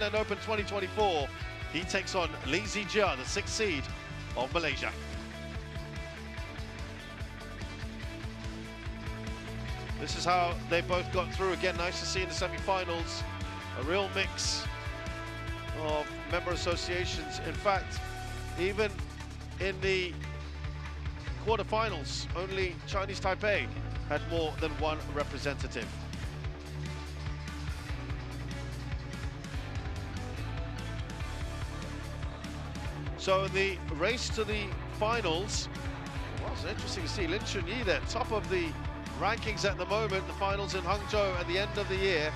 Thailand Open 2024, he takes on Zii Jia, the 6th seed of Malaysia. This is how they both got through. Again, nice to see in the semi-finals, a real mix of member associations. In fact, even in the quarterfinals, only Chinese Taipei had more than one representative. So in the race to the finals, well, it's interesting to see Lin Chunyi there, top of the rankings at the moment. The finals in Hangzhou at the end of the year.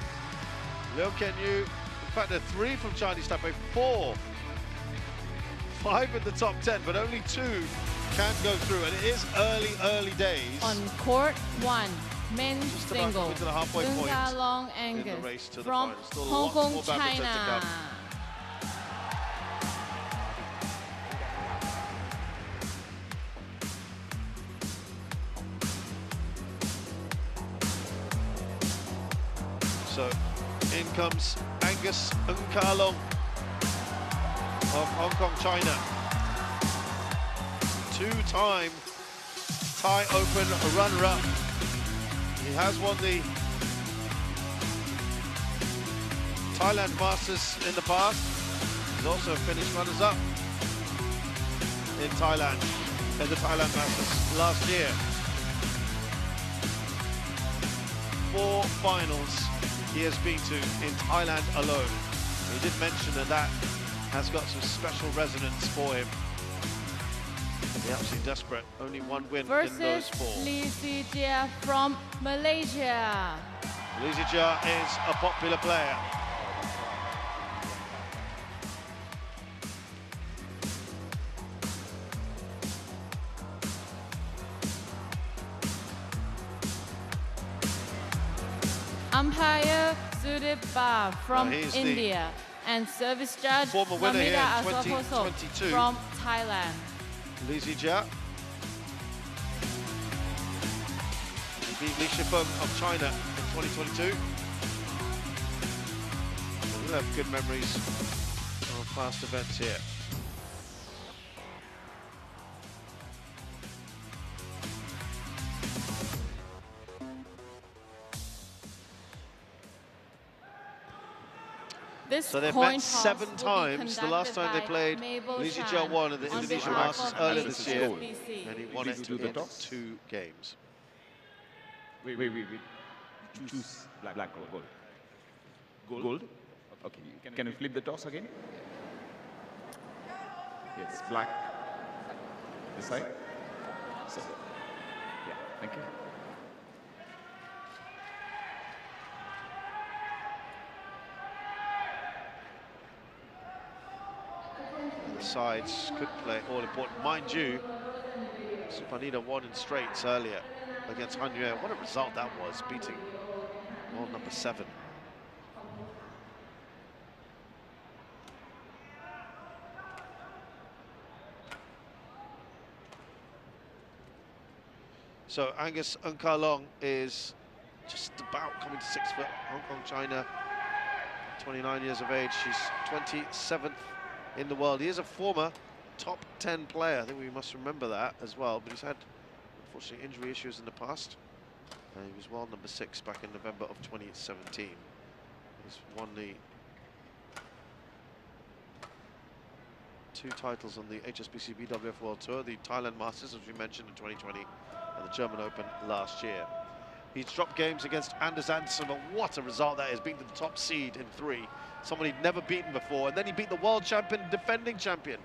Liu Kenyu, in fact, there are 3 from Chinese Taipei, 4. 5 in the top 10, but only 2 can go through, and it is early days. On court 1, men's just single, to the halfway point Ka Long Angus in the race to the from finals. Still Hong lots Kong, more badminton to China. come. So in comes Angus and Ka Long of Hong Kong, China. 2-time Thai Open runner-up. He has won the Thailand Masters in the past. He's also finished runners-up in Thailand, in the Thailand Masters last year. 4 finals he has been to in Thailand alone. He did mention that has got some special resonance for him. He's absolutely desperate. Only 1 win in those 4. Zii Jia from Malaysia. Zii Jia is a popular player. Umpire Sudirman from India, and service judge former winner here in Namita 2022 from Thailand. Zii Jia. He beat Li Shifeng of China in 2022. We'll have good memories of past events here. So they've met 7 times. The last time they played, Zii Jia won at the Indonesian Masters earlier this year, and he won it in 2 games. Wait. Choose black or gold. Gold? Okay, can you flip the toss again? Yes, black. This side? So, yeah, thank you. Sides could play all important. Mind you, Supanida won in straights earlier against Han Yue. What a result that was, beating world number 7. So Angus and Ka Long is just about coming to 6 foot. Hong Kong, China, 29 years of age. She's 27th in the world. He is a former top 10 player. I think we must remember that as well, but he's had, unfortunately, injury issues in the past. He was world number 6 back in November of 2017. He's won the 2 titles on the HSBC BWF World Tour, the Thailand Masters, as we mentioned, in 2020, and the German Open last year. He's dropped games against Anders Andersen, but what a result that is, beating the top seed in 3. Someone he'd never beaten before, and then he beat the world champion, defending champion,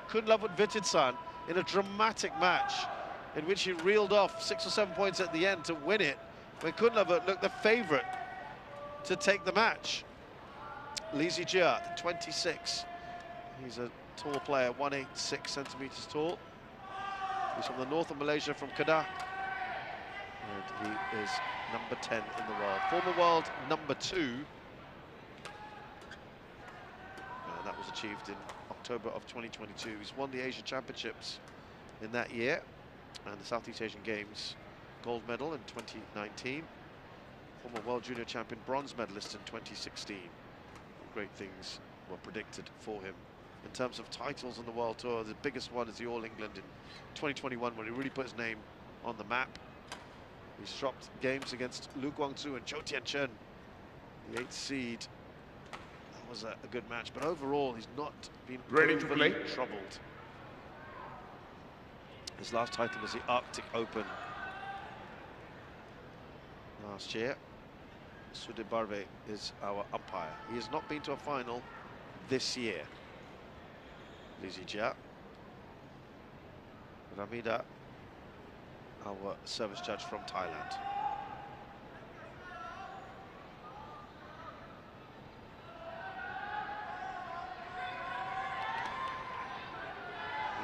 Kunlavut Vititsan, in a dramatic match in which he reeled off 6 or 7 points at the end to win it, when Kunlavut looked the favourite to take the match. Zii Jia, 26. He's a tall player, 186 centimetres tall. He's from the north of Malaysia, from Kedah. And he is number 10 in the world. Former world number 2. And that was achieved in October of 2022. He's won the Asian Championships in that year, and the Southeast Asian Games gold medal in 2019. Former world junior champion, bronze medalist in 2016. Great things were predicted for him. In terms of titles on the World Tour, the biggest one is the All England in 2021, where he really put his name on the map. He dropped games against Lu Guangzhou and Zhou Tianchen, the 8th seed. That was a good match, but overall he's not been overly troubled. His last title was the Arctic Open last year. Sudirman is our umpire. He has not been to a final this year. Zii Jia, Ramida, our service judge from Thailand.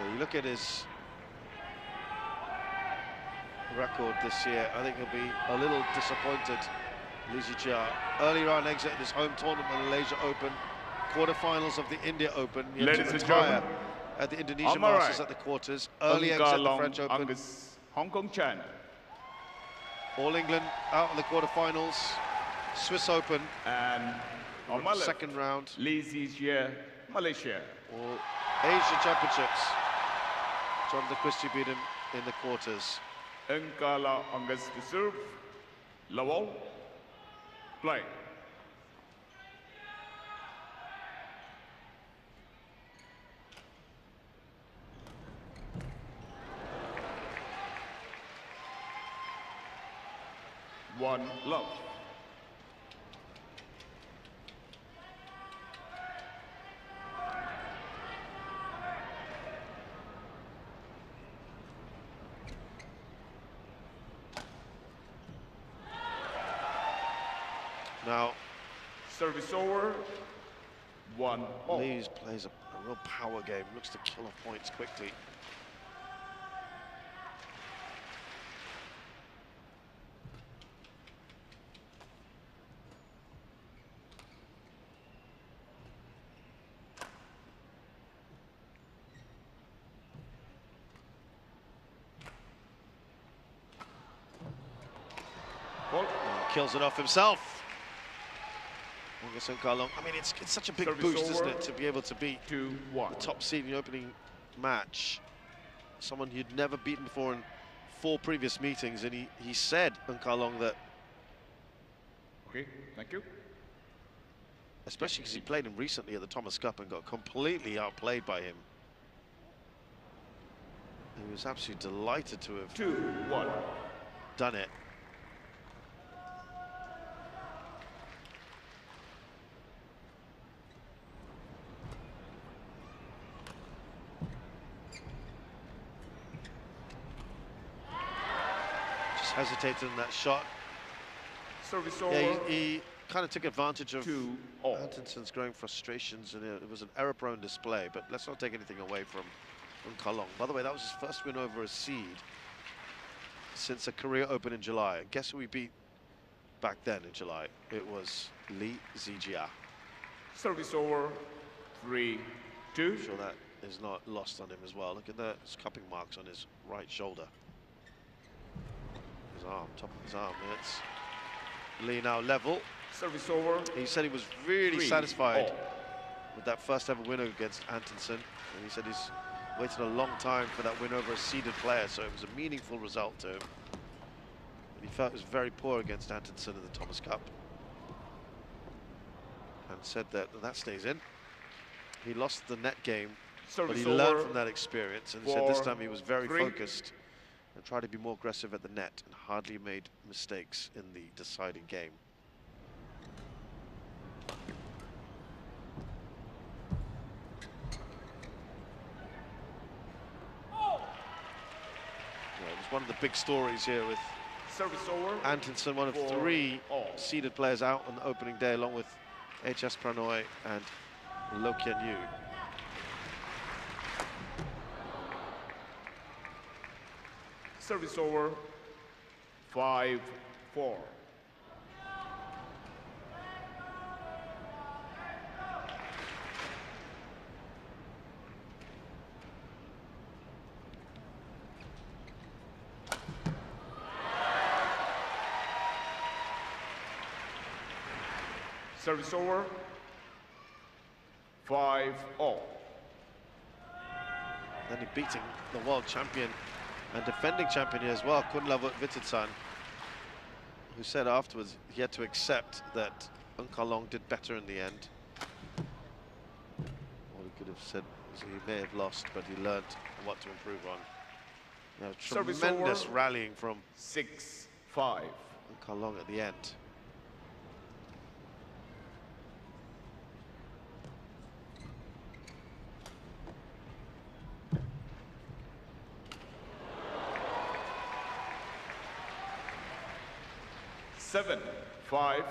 Yeah, you look at his record this year, I think he'll be a little disappointed. Zii Jia, early round exit in his home tournament, Malaysia Open, quarterfinals of the India Open. He had to retire at the Indonesian Masters at the quarters. Early exit at the French Open. Angus, Hong Kong Chan. All England out in the quarterfinals. Swiss Open. And on my left, second round. Zii Jia, Malaysia. All Asia Championships. Jonathan Christie beat him in the quarters. Ka Long Angus to serve. Lawal, play. One love. Now, service over. 1-0. Lees plays a real power game, looks to kill off points quickly. Kills it off himself. Angus and Ka Long. I mean, it's such a big boost, isn't it, to be able to beat the top seed in the opening match. Someone you'd never beaten before in 4 previous meetings, and he said, Ka Long, that. Okay, thank you. Especially because he played him recently at the Thomas Cup and got completely outplayed by him. He was absolutely delighted to have 2-1 done it. Hesitated in that shot. Service over. Yeah, he kind of took advantage of 2-0. Antonsen's growing frustrations, and it was an error-prone display. But let's not take anything away from Ka Long. By the way, that was his first win over a seed since a career open in July. Guess who we beat back then in July? It was Zii Jia. Service over. 3-2. I'm sure that is not lost on him as well. Look at the cupping marks on his right shoulder. His arm, top of his arm. It's Lee now level. Service over. He said he was really satisfied with that first ever win against Antonsen. And he said he's waited a long time for that win over a seeded player, so it was a meaningful result to him. And he felt it was very poor against Antonsen in the Thomas Cup. And said that stays in. He lost the net game, but he learned from that experience. And he said this time he was very focused and tried to be more aggressive at the net and hardly made mistakes in the deciding game. Yeah, it was one of the big stories here with Antonsen, one of 3 seeded players out on the opening day, along with HS Pranoy and Lo Kian Yu. Service over. 5-4. Service over. 5-all. Then he beating the world champion and defending champion here as well, Kunlavut Vititsan, who said afterwards he had to accept that Ka Long did better in the end. All he could have said was he may have lost, but he learned what to improve on. Tremendous rallying from 6-5. Ka Long at the end. Seven, 5.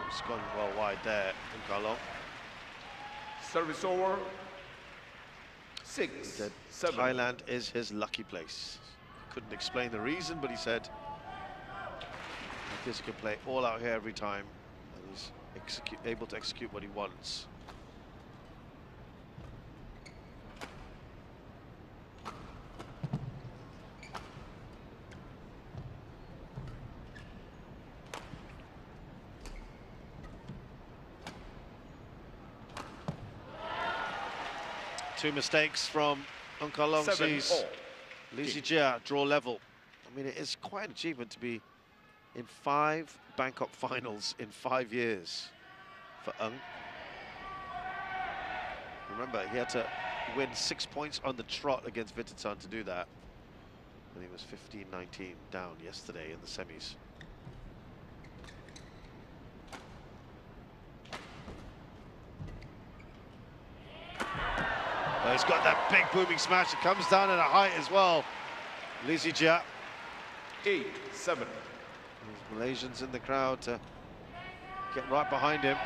It's gone well wide there from Ka Long. Service over. 6-7. Thailand is his lucky place. Couldn't explain the reason, but he said he can play all out here every time, and he's able to execute what he wants. Two mistakes from Ka Long sees Zii Jia draw level. I mean, it is quite an achievement to be in 5 Bangkok finals in 5 years for Remember, he had to win 6 points on the trot against Vititsan to do that. And he was 15-19 down yesterday in the semis. Oh, he's got that big booming smash. It comes down at a height as well. Zii Jia. 8-7. There's Malaysians in the crowd to get right behind him.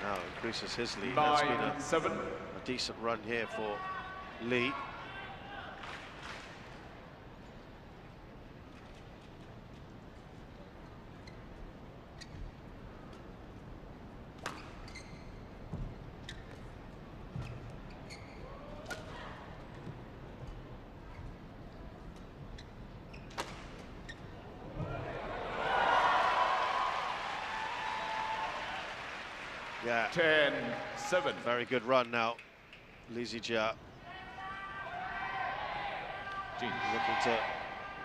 Now increases his lead. That's been a decent run here for Lee. Yeah. 10-7. Very good run now. Zii Jia looking to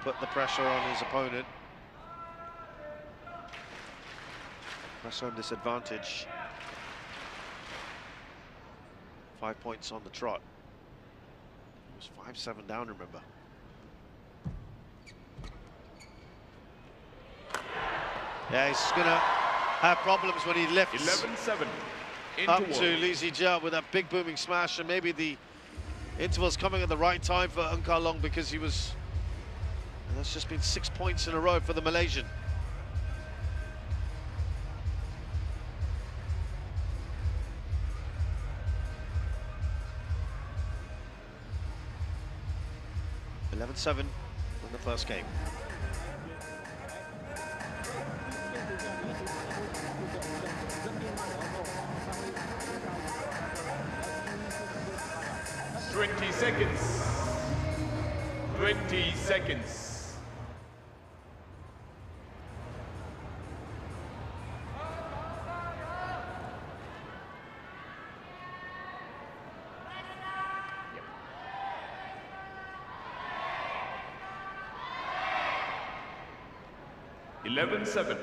put the pressure on his opponent. Pressure on disadvantage. 5 points on the trot. It was 5-7 down, remember. Yeah, he's gonna have problems when he lifts 11-7 up to Zii Jia with that big booming smash, and maybe the interval's coming at the right time for Ka Long because he was, and that's just been 6 points in a row for the Malaysian. (11-7) in the first game. Twenty seconds. 20 seconds. Yep. 11-7.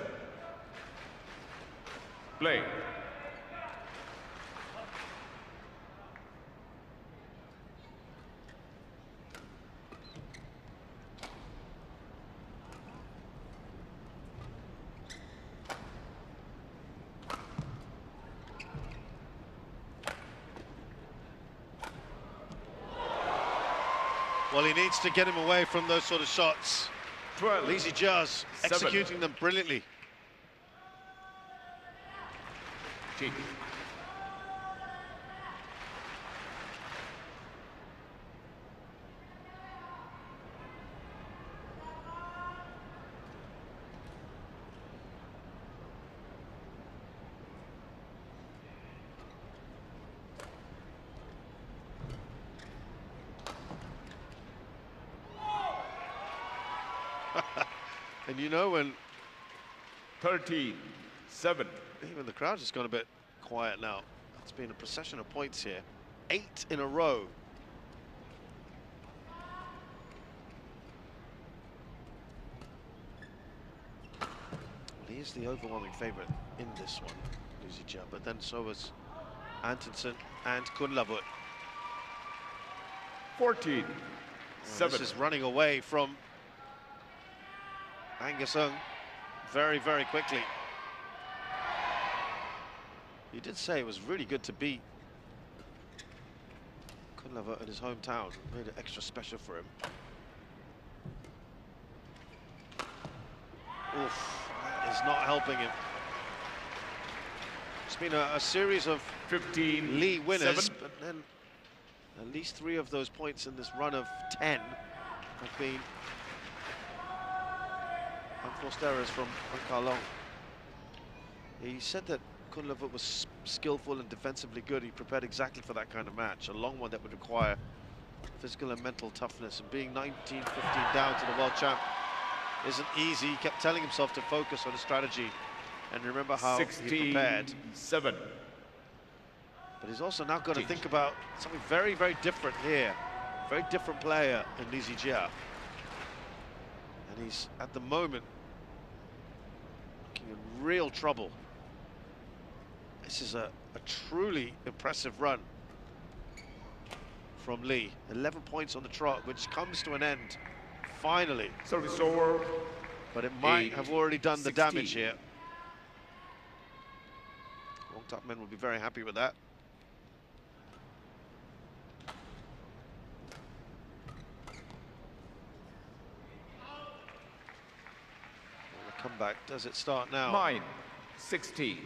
Play. Well, he needs to get him away from those sort of shots. 12. Zii Jia's executing them brilliantly. Change. And you know when 13-7. even the crowd has gone a bit quiet now. It's been a procession of points here. 8 in a row. Well, he is the overwhelming favourite in this one, Zii Jia, but then so was Antonsen and Kunlavut. 14-7. This is running away from Angus very, very quickly. He did say it was really good to beat Kunlavut in his hometown. Made it extra special for him. Oof, that is not helping him. It's been a series of 15 Lee winners, 7. but then at least 3 of those points in this run of 10 have been unforced errors from Ka Long. He said that Kunlavut was skillful and defensively good. He prepared exactly for that kind of match, a long one that would require physical and mental toughness. And being 19-15 down to the world champ isn't easy. He kept telling himself to focus on his strategy and remember how he prepared. 16-7. But he's also now got to think about something very, very different here. Very different player in Zii Jia. And he's, at the moment, looking in real trouble. This is a truly impressive run from Lee. 11 points on the trot, which comes to an end, finally. Service over. But it might have already done the damage here. Long top men will be very happy with that. Comeback, does it start now? 9-16.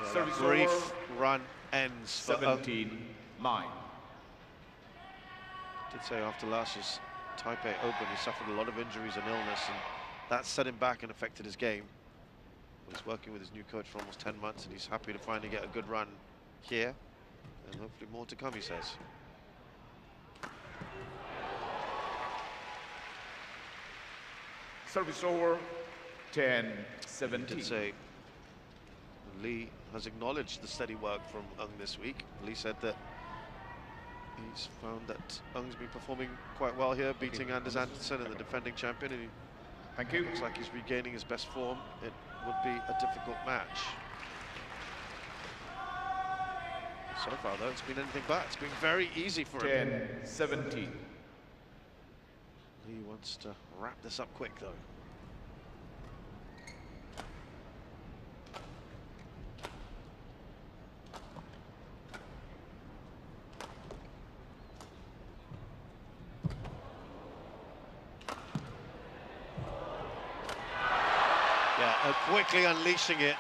Yeah, that brief run ends. 17-9. Did say after last year's Taipei Open, he suffered a lot of injuries and illness, and that set him back and affected his game. He's working with his new coach for almost 10 months, and he's happy to finally get a good run here, and hopefully more to come, he says. Service over. 10-17. Did say Lee has acknowledged the steady work from this week. Lee said that he's found that Ng's been performing quite well here, beating Anders Andersen and the defending champion, and he Thank you. looks like he's regaining his best form. It would be a difficult match. So far, though, it's been anything but. It's been very easy for him. 10-17. He wants to wrap this up quick, though. Quickly unleashing it.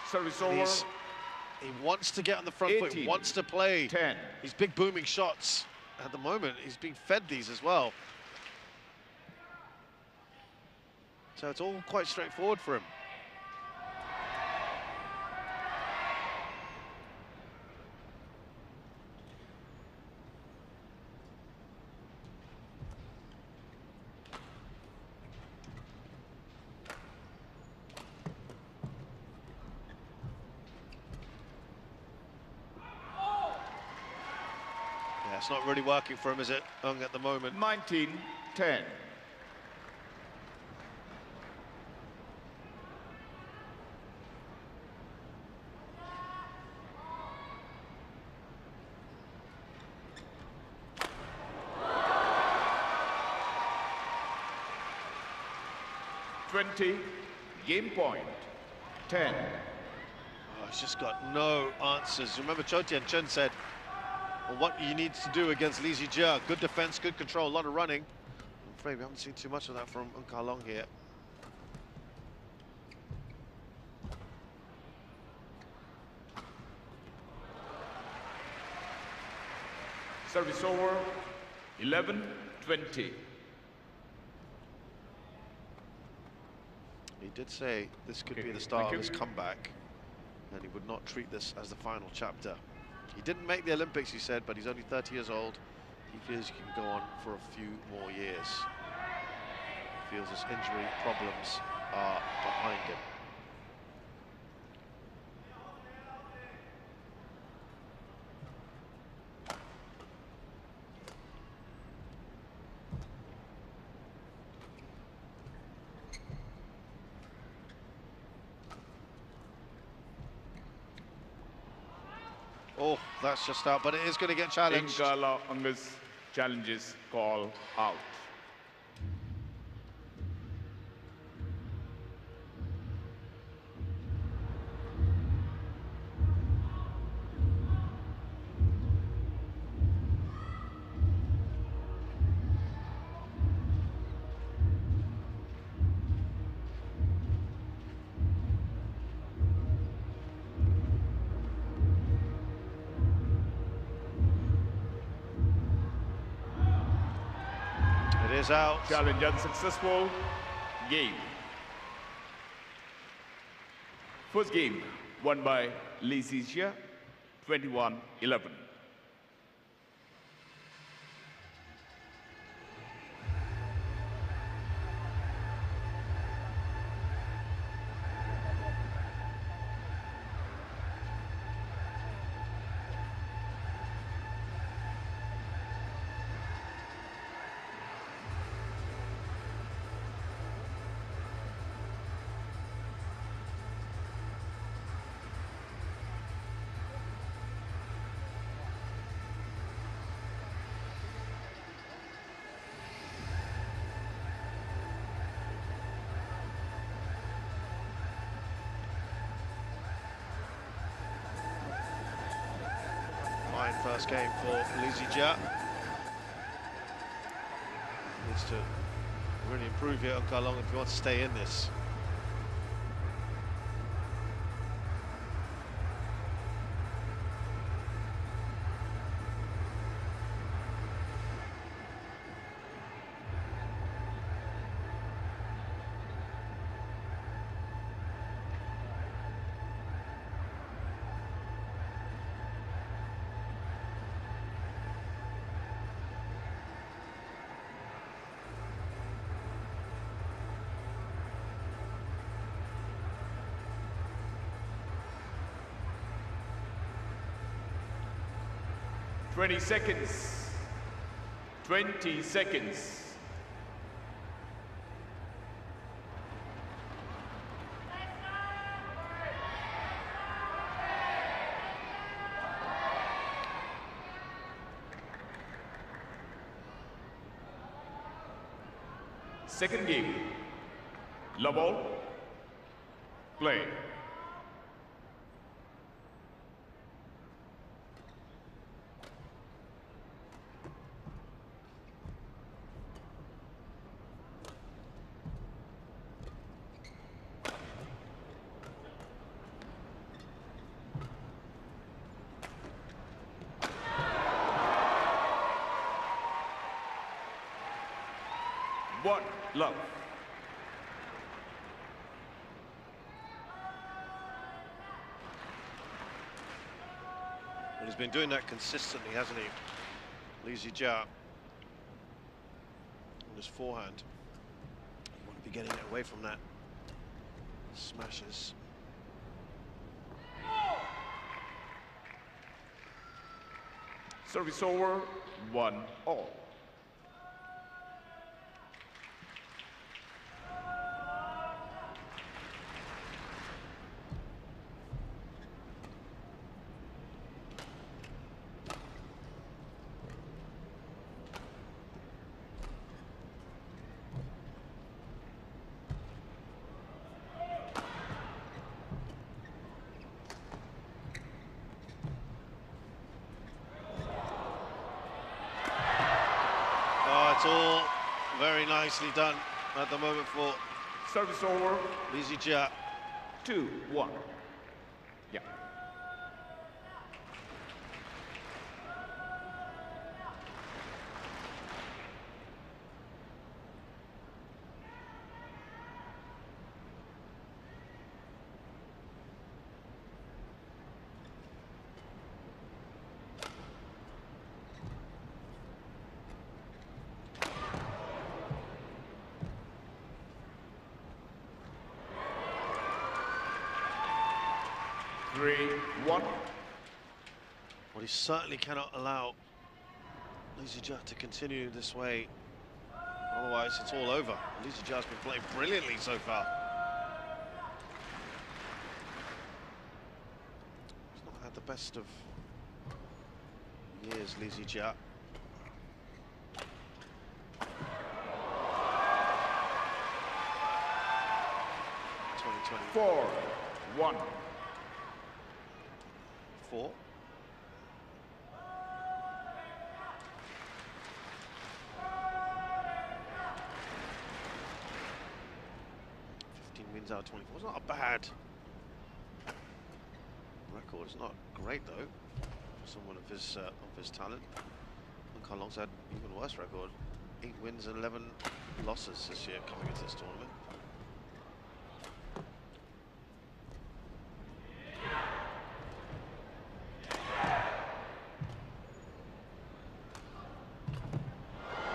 Service over. He wants to get on the front foot, wants to play 10. these big booming shots. At the moment, he's being fed these as well. So it's all quite straightforward for him. It's not really working for him, is it, Ng, at the moment? 19-10. 20, game point, 10. Oh, he's just got no answers. Remember, Cho Tien Chen said, well, what he needs to do against Zii Jia, good defense, good control, a lot of running. I'm afraid we haven't seen too much of that from Ka Long here. Service over, 11-20. He did say this could be the start of his comeback, and he would not treat this as the final chapter. He didn't make the Olympics, he said, but he's only 30 years old. He feels he can go on for a few more years. He feels his injury problems are behind him. Oh, that's just out, but it is going to get challenged. Ka Long Angus challenges call out. It is out. Challenge unsuccessful. Game. First game won by Zii Jia, 21-11. First game for Zii Jia. Needs to really improve here on Ka Long if he wants to stay in this. Twenty seconds. 20 seconds. Second game. Love ball. Play. One love. Well, he's been doing that consistently, hasn't he? Zii Jia on his forehand. You want to be getting it away from that. Smashes. Service over, 1-all. nicely done at the moment for Service over. Zii Jia. 2-1. Yeah. One. Well, he certainly cannot allow Zii Jia to continue this way. Otherwise, it's all over. Zii Jia's been playing brilliantly so far. He's not had the best of years, Zii Jia. Four. 1. 4. Wins out of 24. It's not a bad record. It's not great though for someone of his talent. And Ka Long's had an even worse record: 8 wins and 11 losses this year coming into this tournament.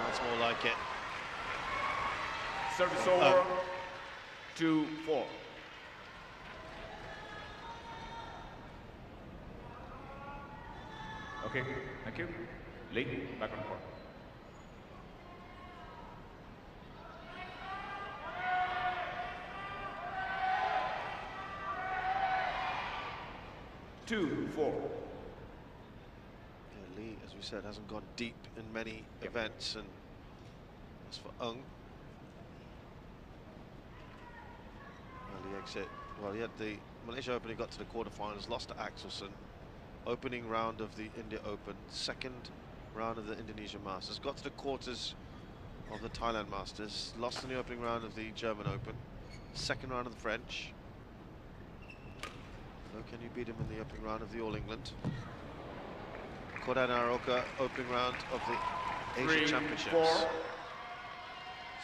That's more like it. Service over. 2-4. Okay, thank you. Lee, back on court. Two, 4. Yeah, Lee, as we said, hasn't gone deep in many events, and as for Ung, early exit. Well, he had the Malaysia Open, he got to the quarterfinals, lost to Axelsen. Opening round of the India Open, second round of the Indonesia Masters, got to the quarters of the Thailand Masters, lost in the opening round of the German Open, second round of the French. So can you beat him in the opening round of the All England? Kodan Aroka, opening round of the Asian Championships. 4.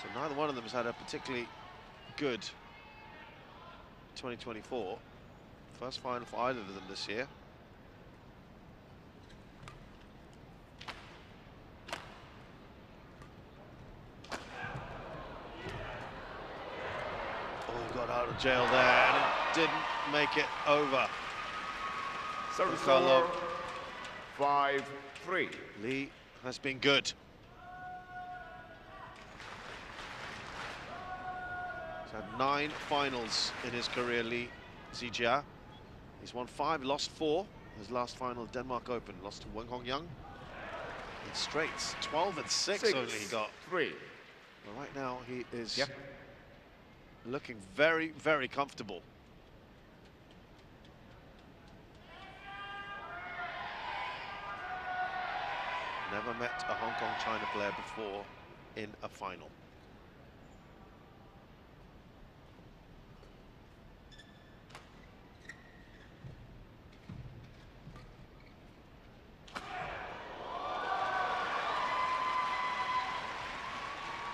So neither one of them has had a particularly good 2024. First final for either of them this year. Oh, he got out of jail there and it didn't make it over. Service Ka Long. over. 5-3. Lee has been good. He's had 9 finals in his career, Zii Jia. He's won 5, lost 4. His last final, Denmark Open, lost to Wen Hong Young. In straights, 12 and 6 only he got. 3. Well, right now he is looking very, very comfortable. Never met a Hong Kong China player before in a final.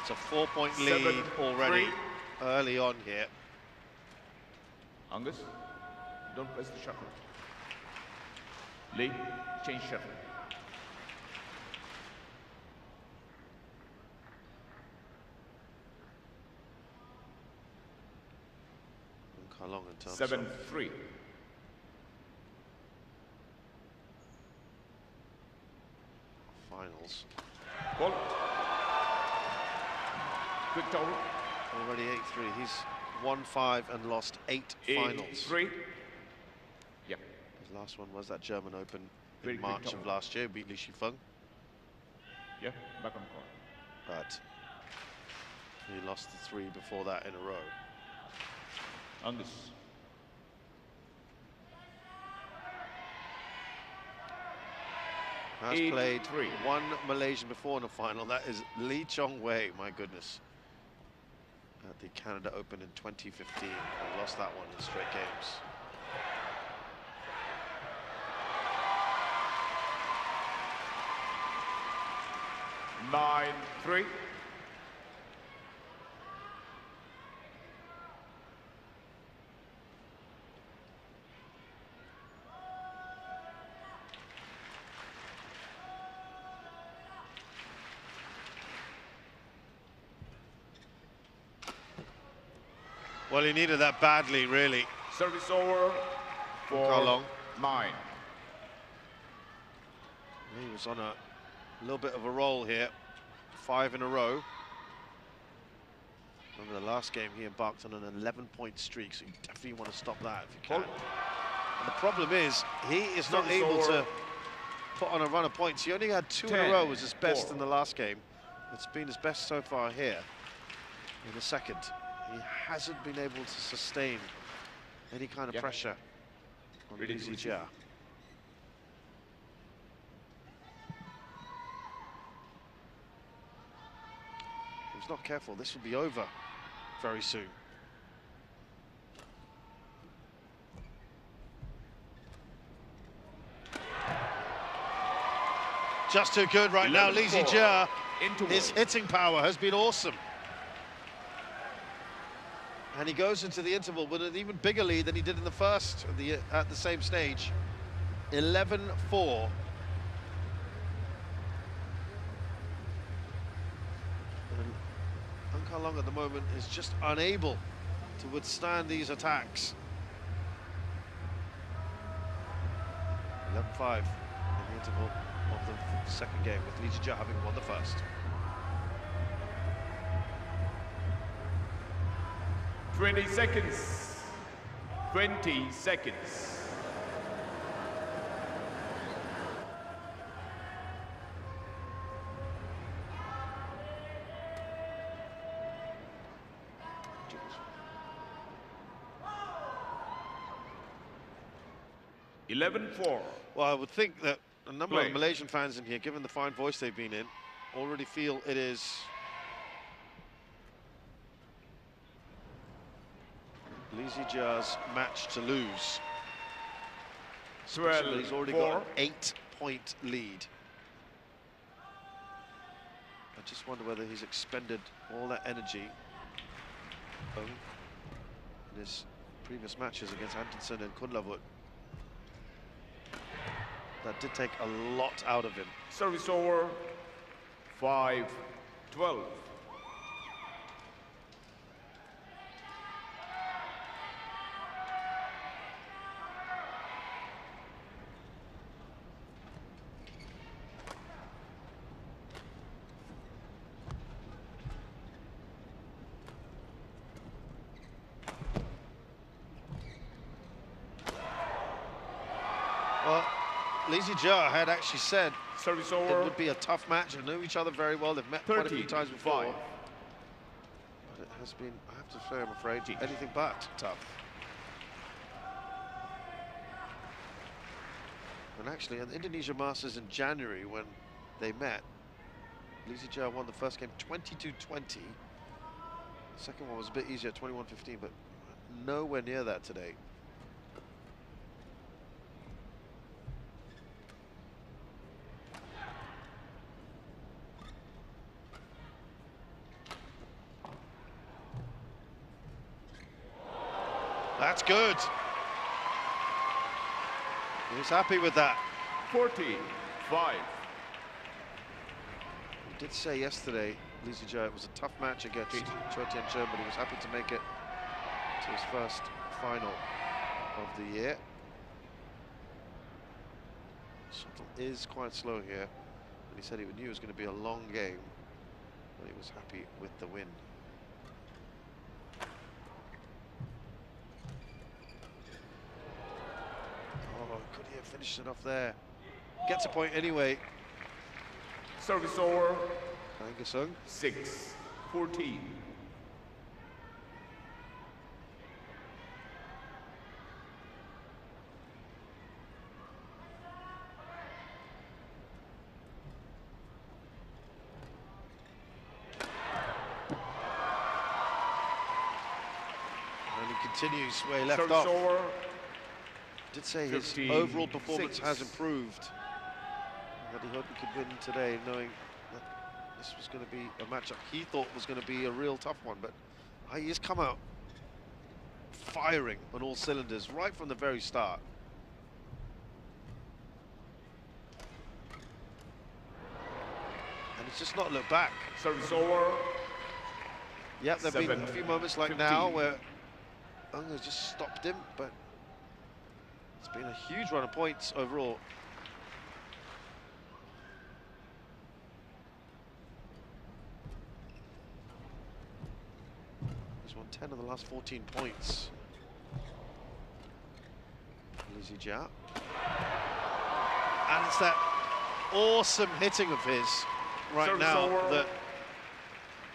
It's a 4-point lead already early on here. Angus, don't press the shuffle. Lee, change shuffle. And Ka Long in terms 7-3. finals. Ball. Quick total. Already 8-3. He's won 5 and lost 8 finals. 3. Yep. His last one was that German Open Very in quick March of total. last year, beat Li Shifeng. Yep, back on court. But he lost the 3 before that in a row. Angus. Has 8-3. played 1 Malaysian before in a final. That is Lee Chong Wei, my goodness. at the Canada Open in 2015. They lost that one in straight games. Nine, 3. Well, he needed that badly, really. Service over for Ka Long. 9. He was on a little bit of a roll here. 5 in a row. Remember the last game he embarked on an 11-point streak, so you definitely want to stop that if you can. And the problem is, he is not able to put on a run of points. He only had 2 in a row as his best in the last game. It's been his best so far here in the second. He hasn't been able to sustain any kind of pressure on Zii Jia. If he's not careful, this will be over very soon. Just too good right now, Zii Jia. His hitting power has been awesome. And he goes into the interval with an even bigger lead than he did in the first at the same stage. 11-4. And Ka Long at the moment is just unable to withstand these attacks. 11-5 in the interval of the second game, with Zii Jia having won the first. 20 seconds. 20 seconds. (11-4). Well, I would think that a number of Malaysian fans in here, given the fine voice they've been in, already feel it is Zii Jia's match to lose. Especially he's already got an 8-point lead. I just wonder whether he's expended all that energy in his previous matches against Anderson and Kunlavut. That did take a lot out of him. Service over. 5-12. Well, Zii Jia had actually said Service over. it would be a tough match. They knew each other very well. They've met quite a few times before. But it has been, I have to say, I'm afraid, anything but tough. And actually, at the Indonesia Masters in January, when they met, Zii Jia won the first game 22-20. The second one was a bit easier, 21-15, but nowhere near that today. That's good. He's happy with that. 45. He did say yesterday, Zii Jia, it was a tough match against Chou Tian-Chen, but he was happy to make it to his first final of the year. Shuttle is quite slow here, and he said he knew it was going to be a long game, but he was happy with the win. Could he have finished it off there? Gets a point anyway. Service over. Angus. 6-14. continues where he left off. Over. Did say his overall performance has improved. But he hoped he could win today, knowing that this was going to be a matchup he thought was going to be a real tough one. But he has come out firing on all cylinders right from the very start. And it's just not looked back. Service over. Yep, there have been a few moments like 15. now where Angus just stopped him, but it's been a huge run of points overall. He's won 10 of the last 14 points. Zii Jia. And it's that awesome hitting of his right Service now over.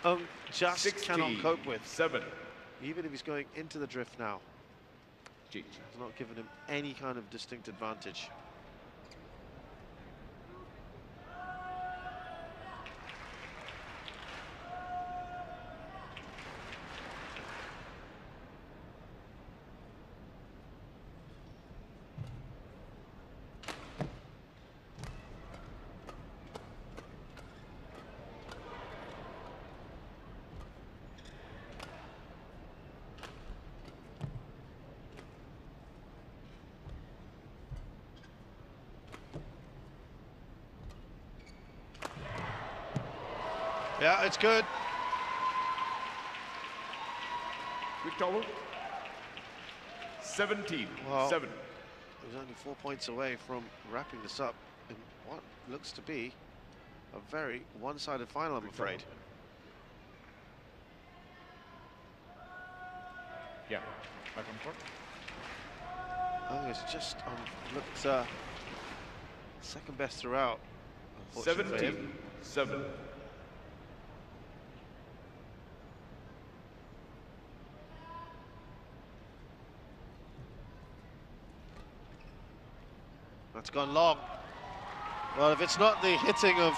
that just 60, cannot cope with. 7. Even if he's going into the drift now. Zii. It's not giving him any kind of distinct advantage. Yeah, it's good. Quick towel. 17. Well, 7. He's only 4 points away from wrapping this up in what looks to be a very one-sided final, I'm afraid. Yeah. Back on court. Angus just looked second best throughout. 17. 7. That's gone long. Well, if it's not the hitting of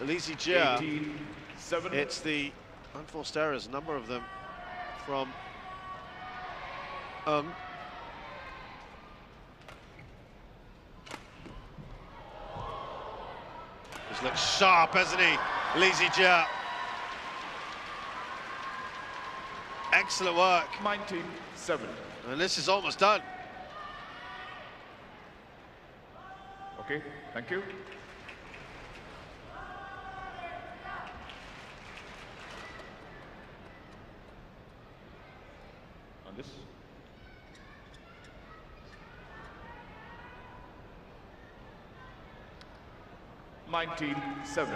Zii Jia, 18, 7. it's the unforced errors, a number of them from He's looked sharp, hasn't he, Zii Jia? Excellent work. 19, 7. And this is almost done. Okay, thank you. On this. $19, 7.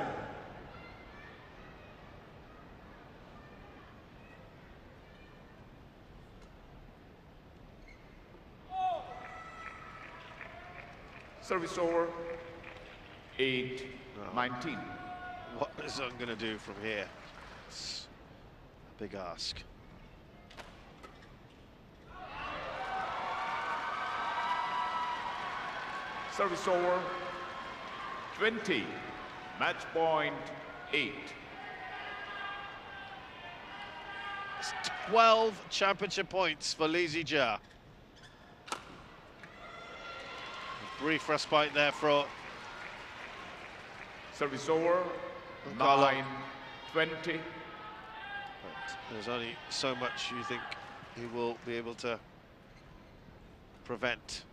Service over. 8, 19. What is Zung going to do from here? It's a big ask. Service over. 20. Match point 8. It's 12 championship points for Zii Jia. Brief respite there for Service over. Ka Long. 9, 20. But there's only so much you think he will be able to prevent.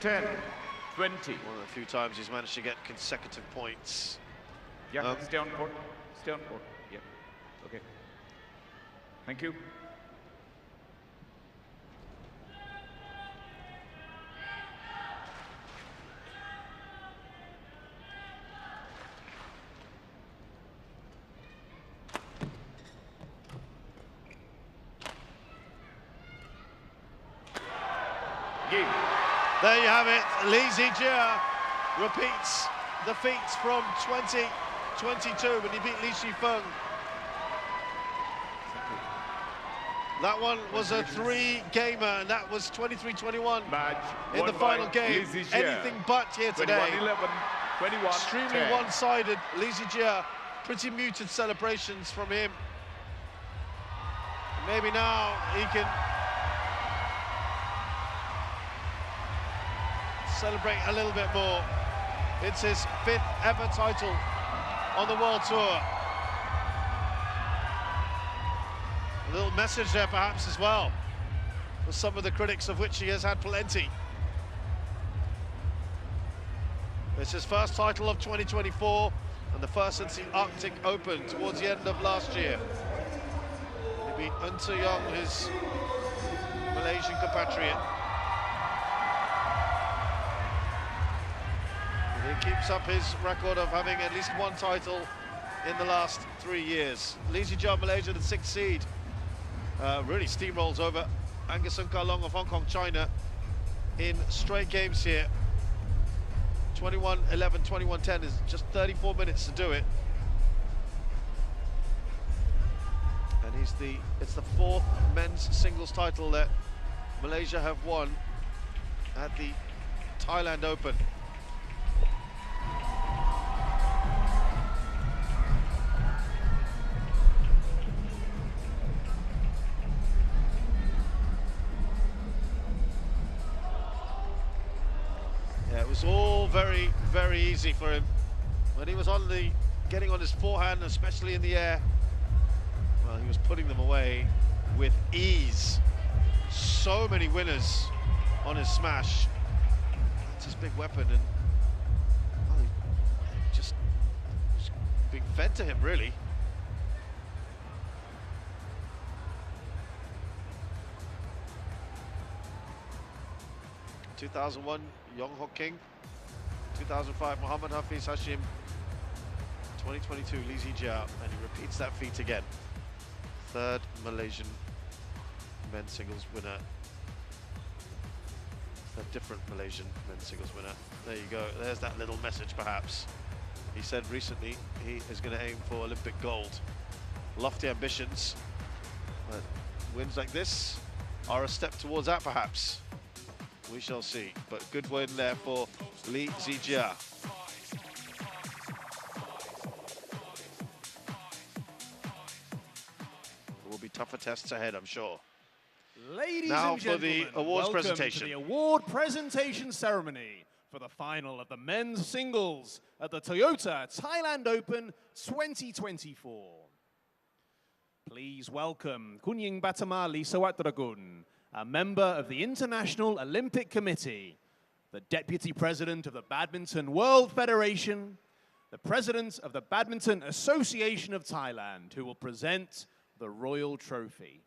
$10, 20. One of the few times he's managed to get consecutive points. Yeah, stay on court. Stay on court. Yeah. Okay. Thank you. Game. There you have it. Zii Jia repeats the feats from 2022 when he beat Li Shifeng. That one was a 3-gamer, and that was 23-21 in the final game. Zii Jia. Anything but here today. 21-11, 21-10. Extremely one-sided. Zii Jia, pretty muted celebrations from him. Maybe now he can celebrate a little bit more. It's his 5th ever title on the World Tour. A little message there perhaps as well for some of the critics, of which he has had plenty. It's his first title of 2024 and the first since the Arctic Open towards the end of last year. He beat Un Young, his Malaysian compatriot. And he keeps up his record of having at least one title in the last 3 years. Zii Jia, Malaysia, the 6th seed. Really steamrolls over Angus and Ka Long of Hong Kong, China in straight games here. 21-11, 21-10 is just 34 minutes to do it. And it's the 4th men's singles title that Malaysia have won at the Thailand Open. It was all very, very easy for him. When he was getting on his forehand, especially in the air, well, he was putting them away with ease. So many winners on his smash. It's his big weapon, and well, he just being fed to him, really. In 2001, Yong Hok King. 2005, Mohammad Hafiz Hashim. 2022, Zii Jia, and he repeats that feat again. 3rd Malaysian men's singles winner. A different Malaysian men's singles winner. There you go. There's that little message, perhaps. He said recently he is going to aim for Olympic gold. Lofty ambitions, but wins like this are a step towards that, perhaps. We shall see, but good win there for Zii Jia. There will be tougher tests ahead, I'm sure. Ladies now and gentlemen, for the awards welcome presentation. To the award presentation ceremony for the final of the men's singles at the Toyota Thailand Open 2024. Please welcome Kunying Batamali Sawatragun, a member of the International Olympic Committee, the Deputy President of the Badminton World Federation, the President of the Badminton Association of Thailand, who will present the Royal Trophy.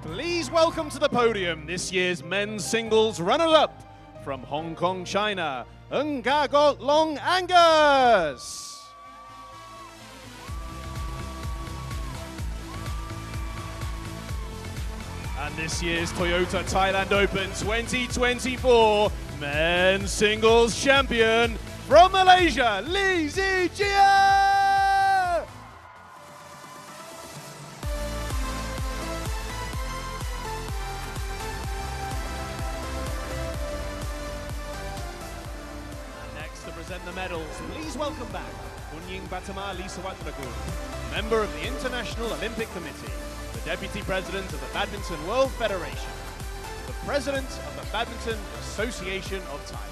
Please welcome to the podium this year's men's singles runner-up from Hong Kong, China, Ka Long Angus. And this year's Toyota Thailand Open 2024 men's singles champion from Malaysia, Zii Jia. The medals, please welcome back Kunying Batamali Sawatragun, member of the International Olympic Committee, the Deputy President of the Badminton World Federation, the President of the Badminton Association of Thailand.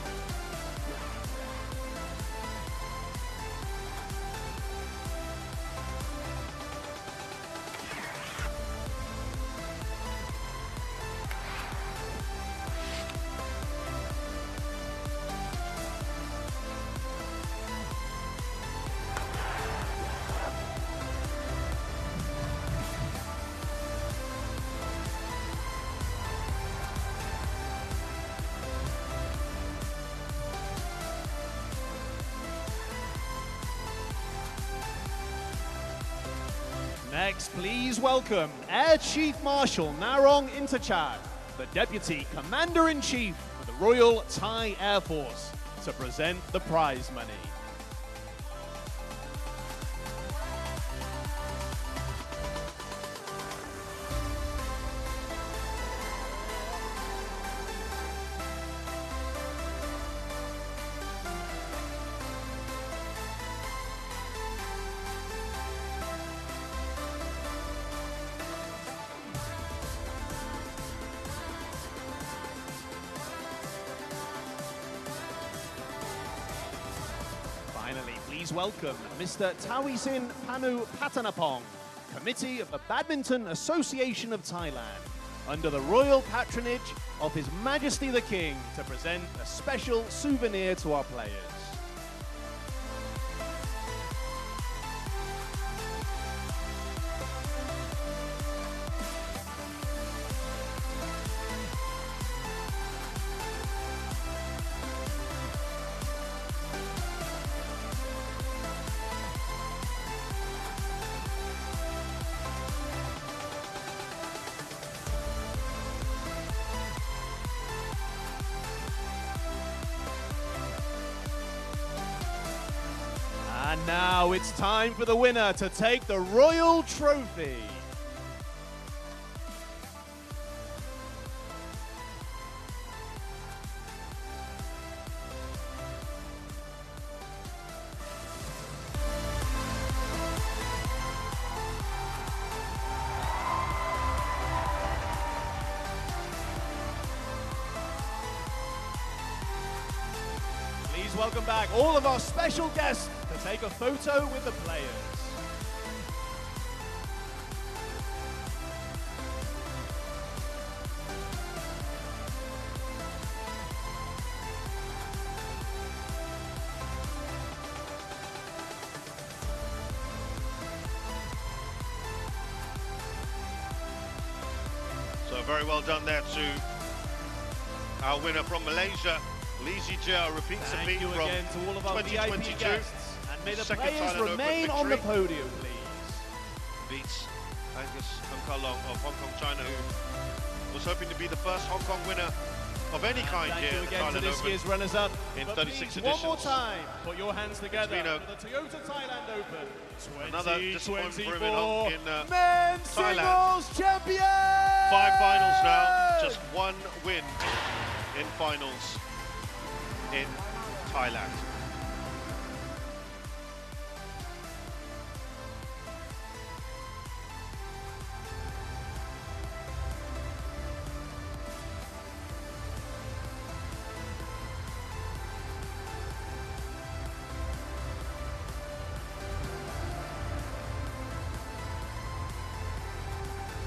Next, please welcome Air Chief Marshal Narong Interchad, the Deputy Commander-in-Chief of the Royal Thai Air Force, to present the prize money. Finally, please welcome Mr. Tawisin Panu Patanapong, Committee of the Badminton Association of Thailand, under the royal patronage of His Majesty the King, to present a special souvenir to our players. And now it's time for the winner to take the royal trophy. Please welcome back all of our special guests to take a photo with the players. So very well done there to our winner from Malaysia. Zii Jia repeats the feat from again to all of our 2022. VIP guests. And may the Second players Thailand remain Open on the victory. podium, please. Beats Angus and Ka Long of Hong Kong, China, who was hoping to be the first Hong Kong winner of any kind Thank here you at the again to Thailand this Open. year's runners-up. in But 36 please, one more editions. time, put your hands together been a- for the Toyota Thailand Open Another disappointment for him 2024 in Men's Thailand. Singles Champion! 5 finals now, just 1 win in finals in Thailand.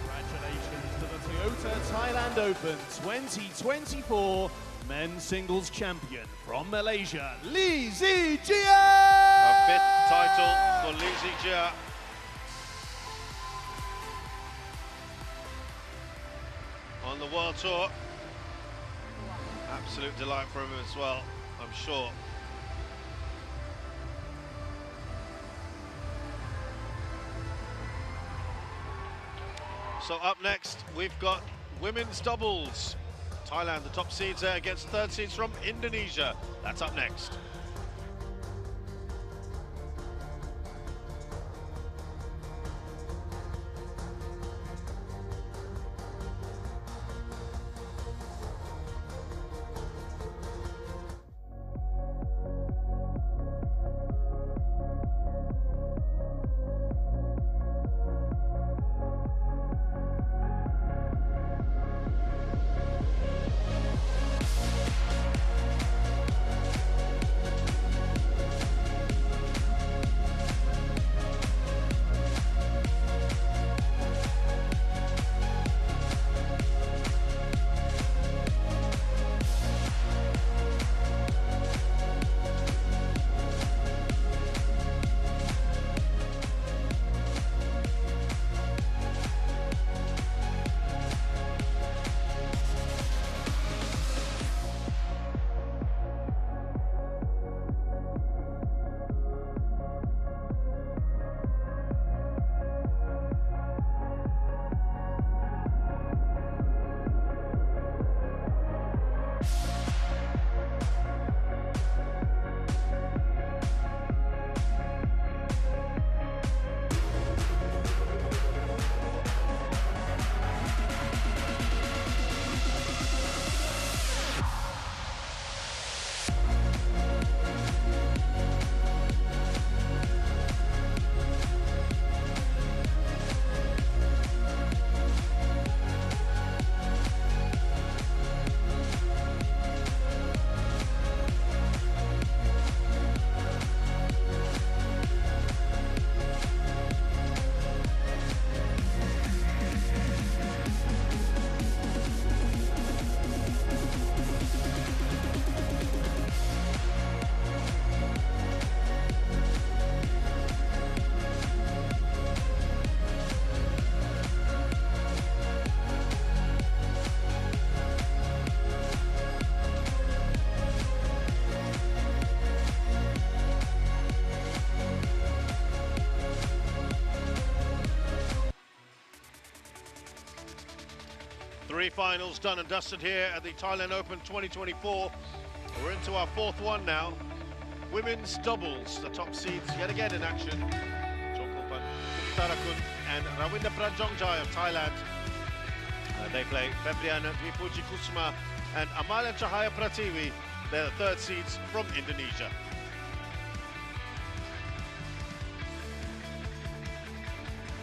Congratulations to the Toyota Thailand Open 2024 Men's Singles Champion from Malaysia, Zii Jia! A 5th title for Zii Jia. On the World Tour. Absolute delight for him as well, I'm sure. So up next, we've got women's doubles. Thailand, the top seeds there against 3rd seeds from Indonesia. That's up next. Three finals done and dusted here at the Thailand Open 2024. We're into our fourth one now. Women's doubles, the top seeds yet again in action. Jongkulpan Tarakun and Rawinda Pranjongjai of Thailand. They play Febriana Dwi Puji Kusuma and Amalia Cahaya Pratiwi. They're the third seeds from Indonesia.